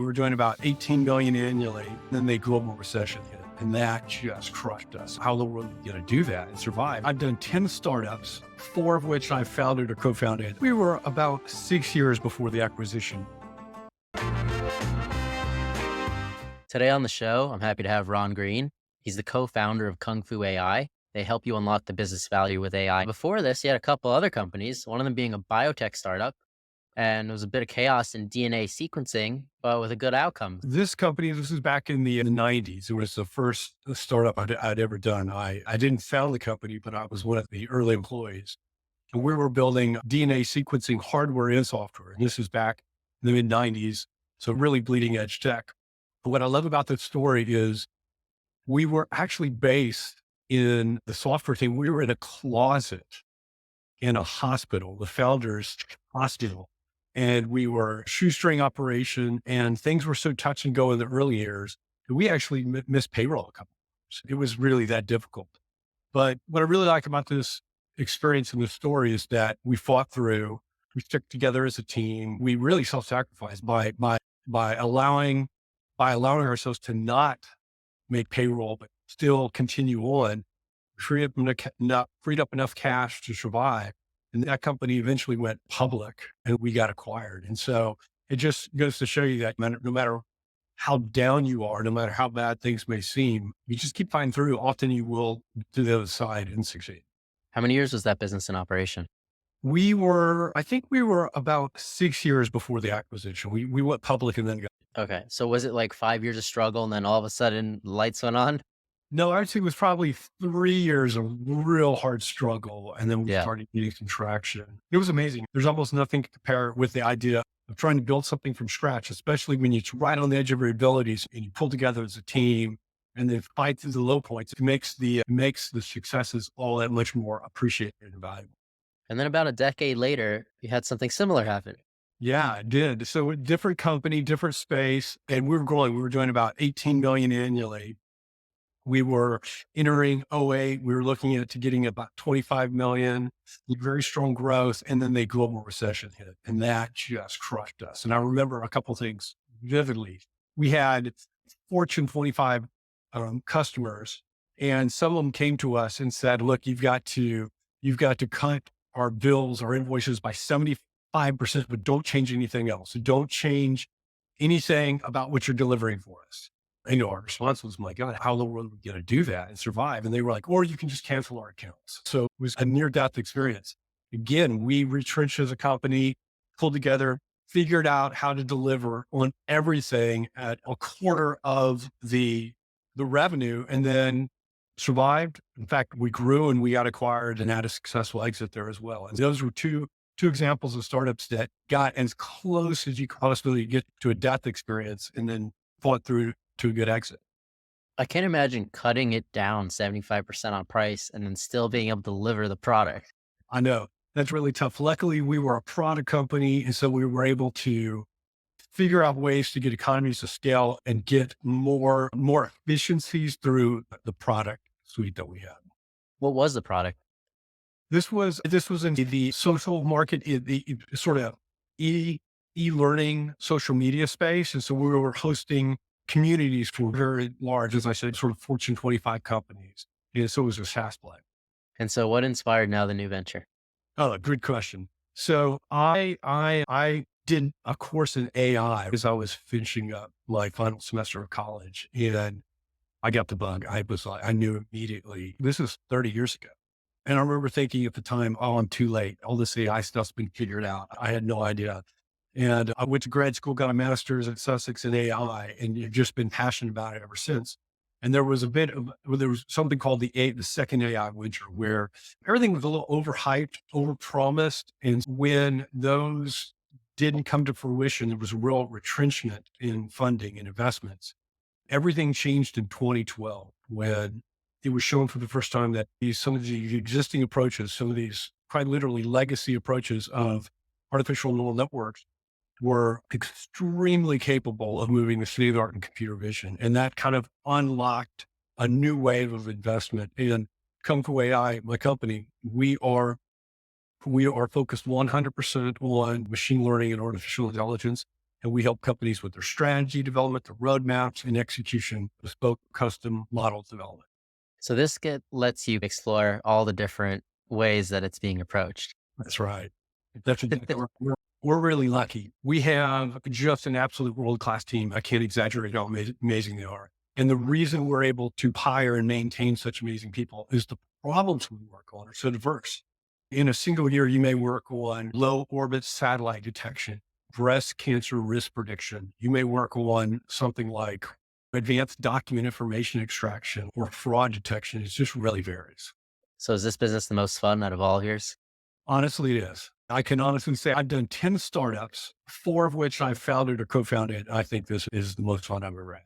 We were doing about 18 million annually. Then the global recession hit, and that just crushed us. How the world are going to do that and survive? I've done 10 startups, 4 of which I founded or co-founded. We were about 6 years before the acquisition. Today on the show, I'm happy to have Ron Green. He's the co-founder of KUNGFU.AI. They help you unlock the business value with AI. Before this, he had a couple other companies, one of them being a biotech startup, and there was a bit of chaos in DNA sequencing, but with a good outcome. This company, this was back in the 90s. It was the first startup I'd ever done. I didn't found the company, but I was one of the early employees. And we were building DNA sequencing hardware and software. And this was back in the mid 90s. So really bleeding edge tech. But what I love about this story is we were actually based in the software team. We were in a closet in a hospital, the founder's hospital. And we were shoestring operation, and things were so touch and go in the early years that we actually missed payroll a couple of times. It was really that difficult. But what I really like about this experience and this story is that we fought through, we stuck together as a team. We really self-sacrificed by allowing ourselves to not make payroll, but still continue on, freed up enough cash to survive. And that company eventually went public and we got acquired. And so it just goes to show you that no matter how down you are, no matter how bad things may seem, you just keep fighting through. Often you will to the other side and succeed. How many years was that business in operation? I think we were about 6 years before the acquisition. We went public and then got. Okay. So was it like 5 years of struggle and then all of a sudden lights went on? No, I'd say it was probably 3 years of real hard struggle. And then we Yeah. started getting some traction. It was amazing. There's almost nothing to compare with the idea of trying to build something from scratch, especially when it's right on the edge of your abilities and you pull together as a team and then fight through the low points. It makes the successes all that much more appreciated and valuable. And then about a decade later, you had something similar happen. Yeah, it did. So a different company, different space, and we were growing. We were doing about 18 million annually. We were entering '08. We were looking at to getting about 25 million, very strong growth. And then the global recession hit, and that just crushed us. And I remember a couple of things vividly. We had Fortune 25 customers, and some of them came to us and said, look, you've got to cut our bills, our invoices by 75%, but don't change anything else. Don't change anything about what you're delivering for us. Our response was, my God, how in the world are we going to do that and survive? And they were like, or you can just cancel our accounts. So it was a near death experience. Again, we retrenched as a company, pulled together, figured out how to deliver on everything at a quarter of the revenue, and then survived. In fact, we grew and we got acquired and had a successful exit there as well. And those were two examples of startups that got as close as you could possibly get to a death experience and then fought through to a good exit. I can't imagine cutting it down 75% on price and then still being able to deliver the product. I know that's really tough. Luckily, we were a product company. And so we were able to figure out ways to get economies of scale and get more efficiencies through the product suite that we had. What was the product? This was in the social market, the sort of e-learning social media space. And so we were hosting communities for very large, as I said, sort of Fortune 25 companies. And so it was a SaaS play. And so what inspired now the new venture? Oh, good question. So I did a course in AI as I was finishing up my final semester of college, and I got the bug. I knew immediately. This is 30 years ago. And I remember thinking at the time, oh, I'm too late. All this AI stuff's been figured out. I had no idea. And I went to grad school, got a master's at Sussex in AI, and I've just been passionate about it ever since. And there was something called the second AI winter, where everything was a little overhyped, overpromised. And when those didn't come to fruition, there was a real retrenchment in funding and investments. Everything changed in 2012 when it was shown for the first time that some of the existing approaches, some of these quite literally legacy approaches of artificial neural networks were extremely capable of moving the state of the art in computer vision. And that kind of unlocked a new wave of investment. And KUNGFU.AI, my company, we are focused 100% on machine learning and artificial intelligence. And we help companies with their strategy development, their roadmaps, and execution, bespoke custom model development. So this lets you explore all the different ways that it's being approached. That's right. That's exactly. We're really lucky. We have just an absolute world class team. I can't exaggerate how amazing they are. And the reason we're able to hire and maintain such amazing people is the problems we work on are so diverse. In a single year, you may work on low orbit satellite detection, breast cancer risk prediction. You may work on something like advanced document information extraction or fraud detection. It just really varies. So is this business the most fun out of all of yours? Honestly, it is. I can honestly say I've done 10 startups, four of which I've founded or co-founded. I think this is the most fun I've ever had.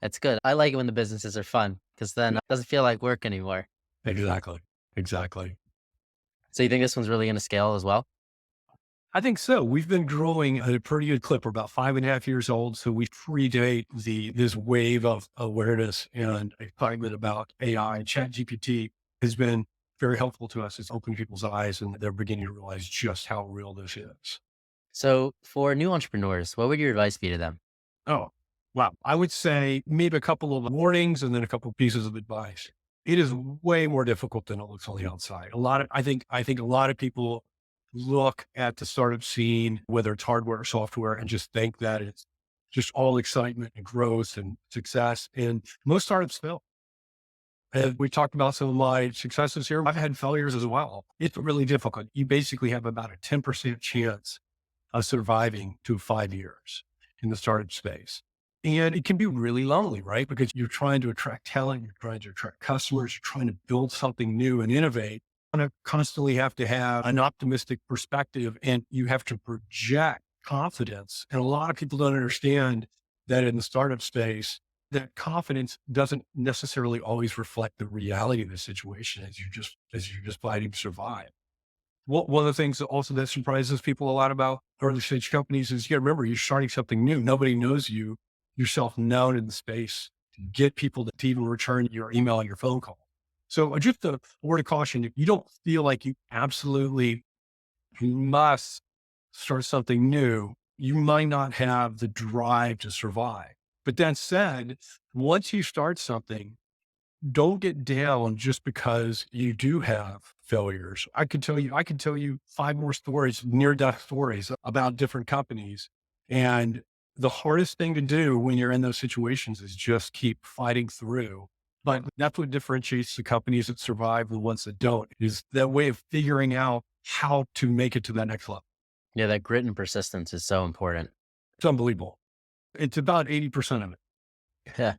That's good. I like it when the businesses are fun because then Yeah. it doesn't feel like work anymore. Exactly. Exactly. So you think this one's really going to scale as well? I think so. We've been growing at a pretty good clip. We're about 5.5 years old. So we predate this wave of awareness and excitement about AI. Chat GPT has been very helpful to us. It's opened people's eyes and they're beginning to realize just how real this is. So for new entrepreneurs, what would your advice be to them? Oh, wow. I would say maybe a couple of warnings and then a couple of pieces of advice. It is way more difficult than it looks on the outside. I think a lot of people look at the startup scene, whether it's hardware or software, and just think that it's just all excitement and growth and success. And most startups fail. And we talked about some of my successes here. I've had failures as well. It's really difficult. You basically have about a 10% chance of surviving to 5 years in the startup space. And it can be really lonely, right? Because you're trying to attract talent, you're trying to attract customers, you're trying to build something new and innovate. You want to constantly have to have an optimistic perspective and you have to project confidence. And a lot of people don't understand that in the startup space, that confidence doesn't necessarily always reflect the reality of the situation as you're just fighting to survive. One of the things that also that surprises people a lot about early stage companies is you got to remember you're starting something new. Nobody knows you, yourself known in the space to get people to even return your email and your phone call. So just a word of caution, if you don't feel like you absolutely must start something new, you might not have the drive to survive. But that said, once you start something, don't get down just because you do have failures. I could tell you five more stories, near death stories about different companies. And the hardest thing to do when you're in those situations is just keep fighting through. But that's what differentiates the companies that survive and the ones that don't is that way of figuring out how to make it to that next level. Yeah, that grit and persistence is so important. It's unbelievable. It's about 80% of it. Yeah.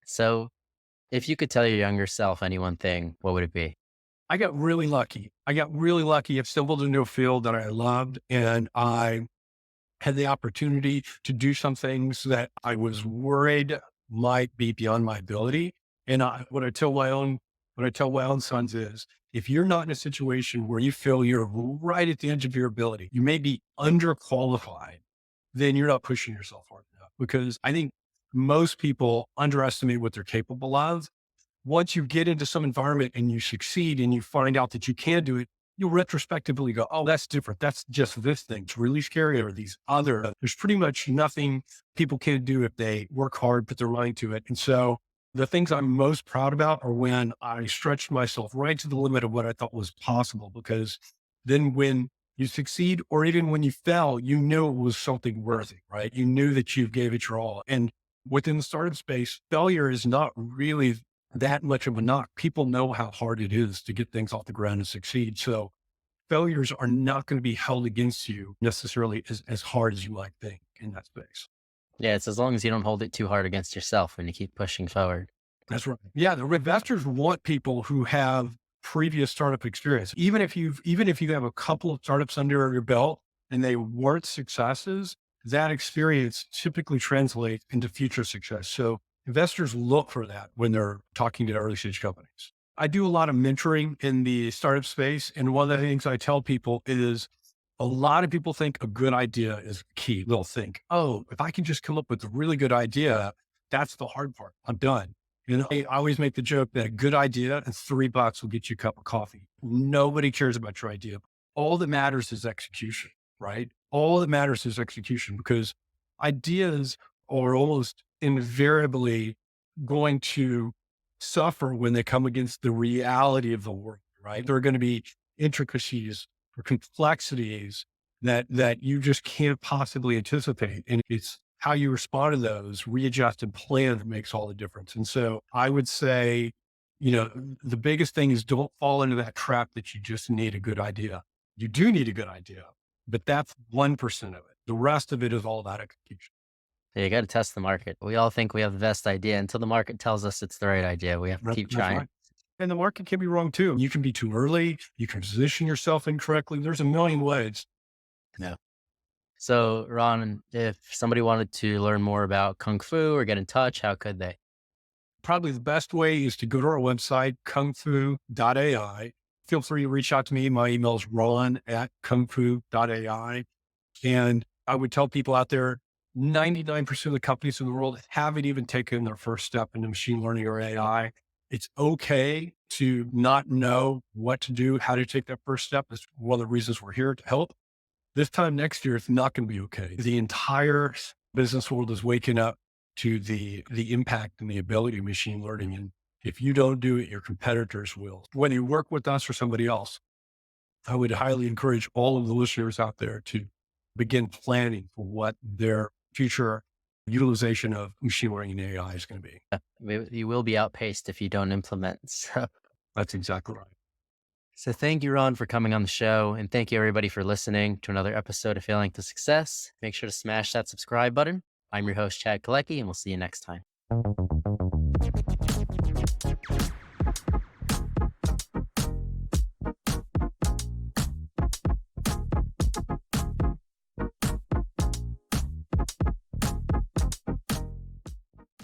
So if you could tell your younger self any one thing, what would it be? I got really lucky. I got really lucky. I've stumbled into a field that I loved and I had the opportunity to do some things that I was worried might be beyond my ability. And what I tell my own sons is, if you're not in a situation where you feel you're right at the edge of your ability, you may be underqualified, then you're not pushing yourself hard enough. Because I think most people underestimate what they're capable of. Once you get into some environment and you succeed and you find out that you can do it, you'll retrospectively go, oh, that's different. That's just this thing. It's really scary. Or these other, there's pretty much nothing people can do if they work hard, put their mind to it. And so the things I'm most proud about are when I stretched myself right to the limit of what I thought was possible, because then when you succeed or even when you fail, you knew it was something worthy, right? You knew that you gave it your all. And within the startup space, failure is not really that much of a knock. People know how hard it is to get things off the ground and succeed. So failures are not going to be held against you necessarily as hard as you might think in that space. Yeah, it's as long as you don't hold it too hard against yourself when you keep pushing forward. That's right. Yeah. The investors want people who have previous startup experience. Even if you have a couple of startups under your belt and they weren't successes, that experience typically translates into future success. So investors look for that when they're talking to early stage companies. I do a lot of mentoring in the startup space. And one of the things I tell people is a lot of people think a good idea is key. They'll think, oh, if I can just come up with a really good idea, that's the hard part. I'm done. I always make the joke that a good idea and $3 will get you a cup of coffee. Nobody cares about your idea. All that matters is execution, right? All that matters is execution because ideas are almost invariably going to suffer when they come against the reality of the world, right? There are going to be intricacies or complexities that you just can't possibly anticipate. And it's how you respond to those, readjust and plan that makes all the difference. And so I would say, the biggest thing is don't fall into that trap that you just need a good idea. You do need a good idea, but that's 1% of it. The rest of it is all about execution. So you got to test the market. We all think we have the best idea until the market tells us it's the right idea. We have to keep That's trying. right. And the market can be wrong too. You can be too early. You can position yourself incorrectly. There's a million ways. Yeah. So, Ron, if somebody wanted to learn more about Kung Fu or get in touch, how could they? Probably the best way is to go to our website, KUNGFU.AI. Feel free to reach out to me. My email is ron@KUNGFU.AI. And I would tell people out there, 99% of the companies in the world haven't even taken their first step into machine learning or AI. It's okay to not know what to do, how to take that first step. That's one of the reasons we're here to help. This time next year, it's not going to be okay. The entire business world is waking up to the impact and the ability of machine learning. And if you don't do it, your competitors will. Whether you work with us or somebody else, I would highly encourage all of the listeners out there to begin planning for what their future utilization of machine learning and AI is going to be. You will be outpaced if you don't implement. That's exactly right. So thank you, Ron, for coming on the show. And thank you, everybody, for listening to another episode of Failing to Success. Make sure to smash that subscribe button. I'm your host, Chad Kalecki, and we'll see you next time.